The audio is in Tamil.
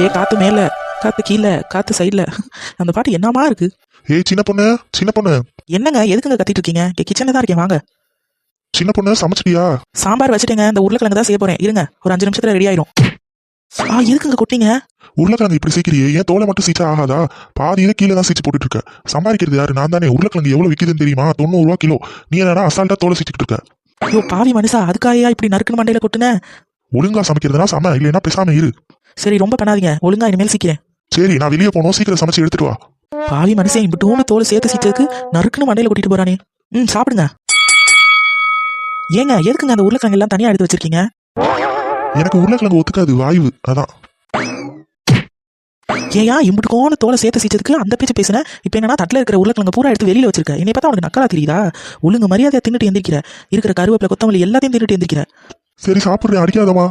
ஏ காத்து மேல, காத்து கீழே, காத்து சைடுல. அந்த பாட்டு என்னமா இருக்கு? ஏய் சின்ன பொண்ணு, சின்ன பொண்ணு. என்னங்க எதுக்குங்க கத்திட்டு இருக்கீங்க? கிச்சன்ல தான் இருக்கேன், வாங்க. சின்ன பொண்ணு சமைச்சிட்டியா? சாம்பார் வச்சுட்டேங்க, இந்த உருளைக்கிழங்கு தான் செய்ய போறேன், இருங்க, ஒரு 5 நிமிஷத்துல ரெடி ஆயிரும். எதுக்குங்க கொட்டிங்க? உருளைக்கிழங்கு இப்படி சீக்கிரியே, ஏன் தோலை மட்டும் சீச்சா ஆகாதா? பாதியில கீழே தான் சீச்சு போட்டுட்டு இருக்க. சம்பாதிக்கிறது யாரு? நான் தானே. உருளைக்கிழங்கு எவ்வளவு விற்கிதுன்னு தெரியுமா? 90 ரூபா கிலோ. நீ என்னன்னா அசால்ட்டா தோலை சீச்சிட்டு இருக்க. ஐயோ பாவி மனுஷா, அதுக்காயா இப்படி நறுக்குன்னு மண்டையில கொட்டுன? ஒழுங்கா சமைக்கிறதுனா சம, இல்லைன்னா பேசாம இரு. சரி ரொம்ப பண்ணாதீங்க, ஒழுங்கா இனிமேல் சீக்கிறேன். சரி நான் வெளியே போனோம், சீக்கிரம் சமைச்சு எடுத்துட்டு வா. பாவி மனுஷன் இப்படி தோலை சேர்த்து சீச்சதுக்கு நறுக்குன்னு மண்டையில கொட்டிட்டு போறானே. சாப்பிடுங்க. ஏங்க எதுக்குங்க அந்த உருளைக்கிழங்கு எல்லாம் தனியா எடுத்து வச்சிருக்கீங்க? எனக்கு உருளைக்கிழங்கு ஒத்துக்காது, வாய்வு அதான். ஏயா இம்புட்டுக்கோன்னு தோலை சேர்த்து சீச்சதுக்கு அந்த பேச்சு பேசுனேன். இப்போ என்னன்னா தட்டில் இருக்கிற உருளைக்கிழங்கு பூரா எடுத்து வெளியில வச்சிருக்க. என்னை பார்த்தா உனக்கு நக்கலா தெரியுதா? ஒழுங்கு மரியாதையா தின்னுட்டு எந்திரிக்கிற. இருக்கிற கருவேப்பிலை கொத்தமல்லி எல்லாத்தையும் தின்னுட்டு எந்திரிக்கிற. சரி சாப்பிட்றேன், அடிக்காதமா.